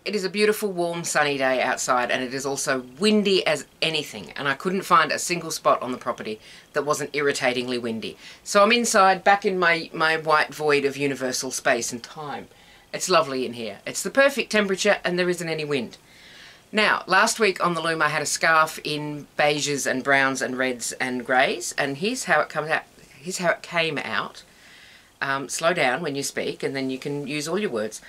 It is a beautiful, warm, sunny day outside, and it is also windy as anything, and I couldn't find a single spot on the property that wasn't irritatingly windy. So I'm inside, back in my white void of universal space and time. It's lovely in here. It's the perfect temperature, and there isn't any wind. Now, last week on the loom I had a scarf in beiges and browns and reds and greys, and here's how it comes out. Here's how it came out. Slow down when you speak, and then you can use all your words.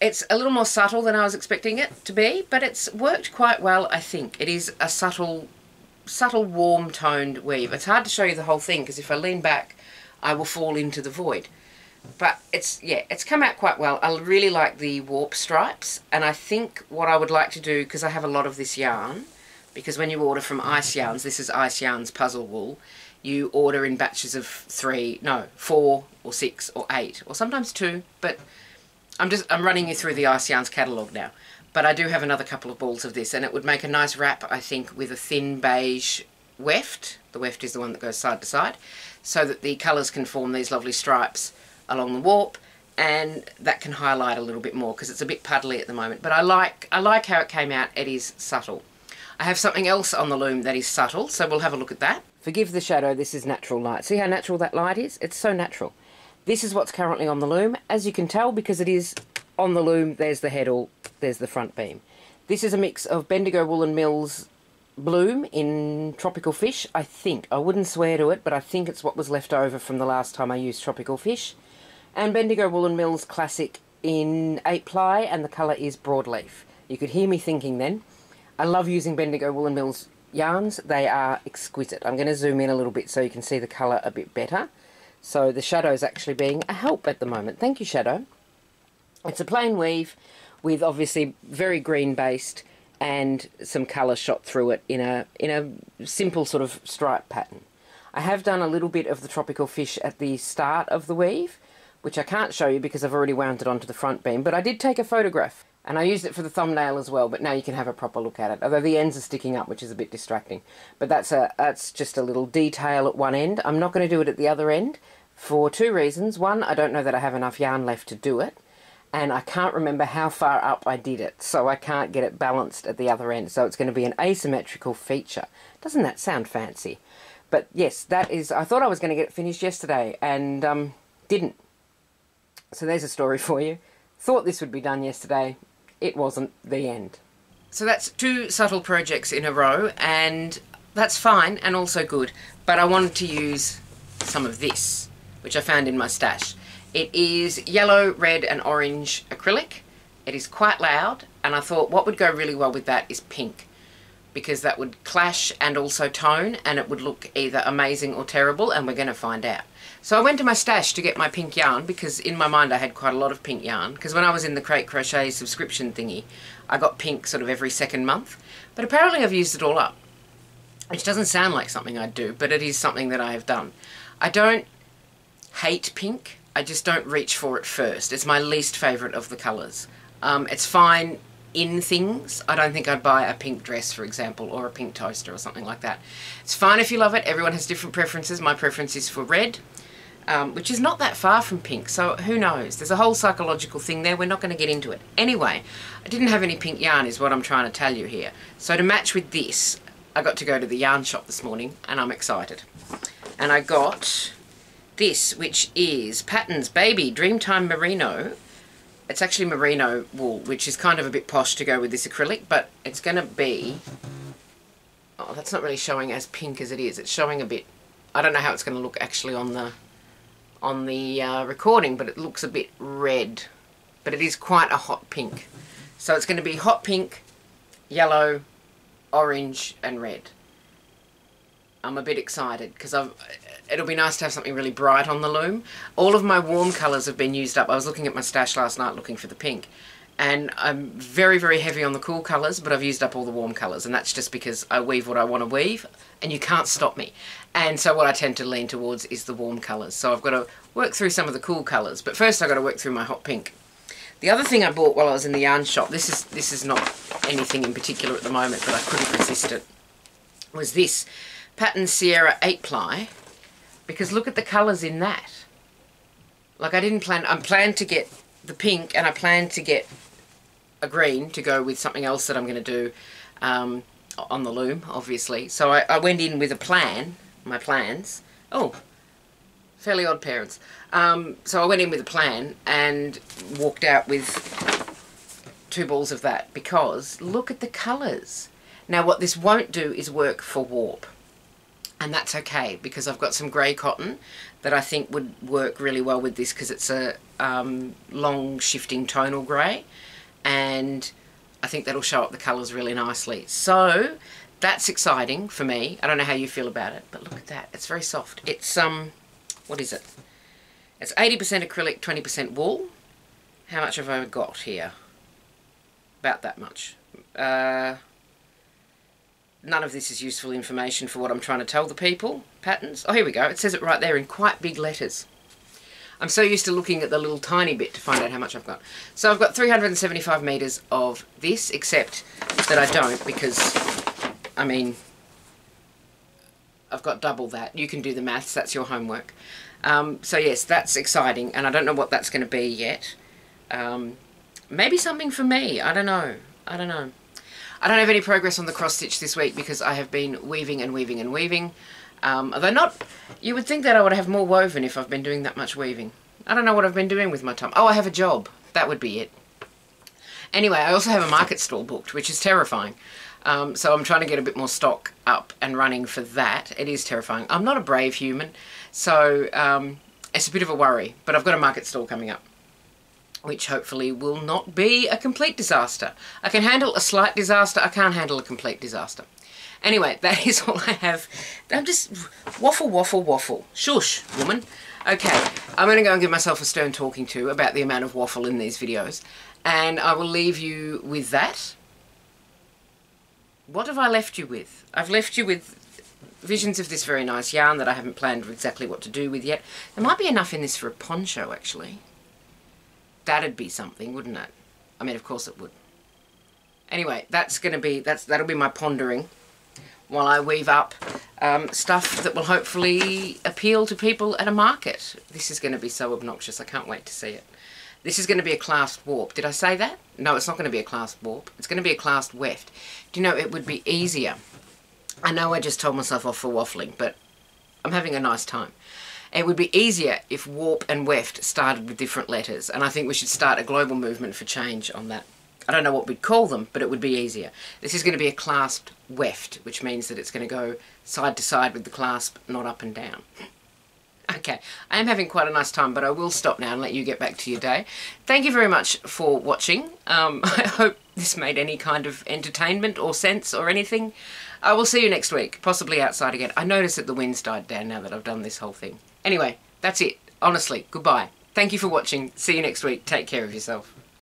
It's a little more subtle than I was expecting it to be, but it's worked quite well, I think. It is a subtle, warm-toned weave. It's hard to show you the whole thing, because if I lean back, I will fall into the void. But it's come out quite well. I really like the warp stripes, and I think what I would like to do, because I have a lot of this yarn, because when you order from Ice Yarns, this is Ice Yarns Puzzle Wool, you order in batches of 4 or 6 or 8, or sometimes 2, but I'm running you through the Ice Yarns catalogue now. But I do have another couple of balls of this, and it would make a nice wrap, I think, with a thin beige weft. The weft is the one that goes side to side, so that the colours can form these lovely stripes along the warp, and that can highlight a little bit more because it's a bit puddly at the moment. But I like how it came out. It is subtle. I have something else on the loom that is subtle, so we'll have a look at that. Forgive the shadow, this is natural light. See how natural that light is? It's so natural. This is what's currently on the loom. As you can tell, because it is on the loom, there's the heddle, there's the front beam. This is a mix of Bendigo Woolen Mills Bloom in Tropical Fish, I think. I wouldn't swear to it, but I think it's what was left over from the last time I used Tropical Fish. And Bendigo Woolen Mills Classic in 8-ply, and the colour is Broadleaf. You could hear me thinking then. I love using Bendigo Woolen Mills yarns. They are exquisite. I'm going to zoom in a little bit so you can see the colour a bit better. So the shadow's actually being a help at the moment. Thank you, shadow. It's a plain weave with obviously very green based and some colour shot through it in a simple sort of stripe pattern. I have done a little bit of the Tropical Fish at the start of the weave, which I can't show you because I've already wound it onto the front beam, but I did take a photograph and I used it for the thumbnail as well, but now you can have a proper look at it, although the ends are sticking up, which is a bit distracting. But that's just a little detail at one end. I'm not going to do it at the other end for 2 reasons. One, I don't know that I have enough yarn left to do it, and I can't remember how far up I did it, so I can't get it balanced at the other end, so it's going to be an asymmetrical feature. Doesn't that sound fancy? But yes, that is, I thought I was going to get it finished yesterday, and didn't. So there's a story for you. Thought this would be done yesterday. It wasn't. The end. So that's 2 subtle projects in a row, and that's fine and also good. But I wanted to use some of this, which I found in my stash. It is yellow, red and orange acrylic. It is quite loud, and I thought what would go really well with that is pink, because that would clash and also tone, and it would look either amazing or terrible, and we're going to find out. So I went to my stash to get my pink yarn, because in my mind I had quite a lot of pink yarn, because when I was in the Crate Crochet subscription thingy, I got pink sort of every 2nd month, but apparently I've used it all up, which doesn't sound like something I'd do, but it is something that I have done. I don't hate pink, I just don't reach for it first. It's my least favourite of the colours. It's fine in things. I don't think I'd buy a pink dress, for example, or a pink toaster or something like that. It's fine if you love it. Everyone has different preferences. My preference is for red, which is not that far from pink, so who knows? There's a whole psychological thing there. We're not going to get into it. Anyway, I didn't have any pink yarn is what I'm trying to tell you here. So to match with this, I got to go to the yarn shop this morning, and I'm excited. And I got this, which is Patterns Baby Dreamtime Merino. It's actually merino wool, which is kind of a bit posh to go with this acrylic, but it's going to be... Oh, that's not really showing as pink as it is. It's showing a bit... I don't know how it's going to look actually on the recording, but it looks a bit red. But it is quite a hot pink. So it's going to be hot pink, yellow, orange and red. I'm a bit excited because it'll be nice to have something really bright on the loom. All of my warm colours have been used up. I was looking at my stash last night looking for the pink, and I'm very, very heavy on the cool colours, but I've used up all the warm colours, and that's just because I weave what I want to weave, and you can't stop me. And so what I tend to lean towards is the warm colours. So I've got to work through some of the cool colours, but first I've got to work through my hot pink. The other thing I bought while I was in the yarn shop, this is not anything in particular at the moment, but I couldn't resist it, was this Pattern Sierra 8-ply, because look at the colours in that. Like I planned to get the pink, and I planned to get a green to go with something else that I'm going to do on the loom, obviously. So I went in with a plan, my plans. Oh, fairly odd parents. So I went in with a plan and walked out with 2 balls of that, because look at the colours. Now what this won't do is work for warp. And that's okay, because I've got some grey cotton that I think would work really well with this, because it's a long shifting tonal grey, and I think that'll show up the colours really nicely. So that's exciting for me. I don't know how you feel about it, but look at that. It's very soft. It's, what is it? It's 80% acrylic, 20% wool. How much have I got here? About that much. None of this is useful information for what I'm trying to tell the people. Patterns. Oh, here we go. It says it right there in quite big letters. I'm so used to looking at the little tiny bit to find out how much I've got. So I've got 375 metres of this, except that I don't, because, I mean, I've got double that. You can do the maths. That's your homework. So yes, that's exciting, and I don't know what that's going to be yet. Maybe something for me. I don't know. I don't know. I don't have any progress on the cross stitch this week because I have been weaving and weaving and weaving. Although not, you would think that I would have more woven if I've been doing that much weaving. I don't know what I've been doing with my time. Oh, I have a job. That would be it. Anyway, I also have a market stall booked, which is terrifying. So I'm trying to get a bit more stock up and running for that. It is terrifying. I'm not a brave human, so it's a bit of a worry. But I've got a market stall coming up, which hopefully will not be a complete disaster. I can handle a slight disaster. I can't handle a complete disaster. Anyway, that is all I have. I'm just waffle, waffle, waffle. Shush, woman. Okay, I'm going to go and give myself a stern talking to about the amount of waffle in these videos. And I will leave you with that. What have I left you with? I've left you with visions of this very nice yarn that I haven't planned exactly what to do with yet. There might be enough in this for a poncho, actually. That'd be something, wouldn't it? I mean, of course it would. Anyway, that'll be my pondering while I weave up stuff that will hopefully appeal to people at a market. This is going to be so obnoxious. I can't wait to see it. This is going to be a clasped warp. Did I say that? No, it's not going to be a clasped warp. It's going to be a clasped weft. Do you know, it would be easier. I know I just told myself off for waffling, but I'm having a nice time. It would be easier if warp and weft started with different letters, and I think we should start a global movement for change on that. I don't know what we'd call them, but it would be easier. This is going to be a clasped weft, which means that it's going to go side to side with the clasp, not up and down. Okay, I am having quite a nice time, but I will stop now and let you get back to your day. Thank you very much for watching. I hope this made any kind of entertainment or sense or anything. I will see you next week, possibly outside again. I notice that the wind's died down now that I've done this whole thing. Anyway, that's it. Honestly, goodbye. Thank you for watching. See you next week. Take care of yourself.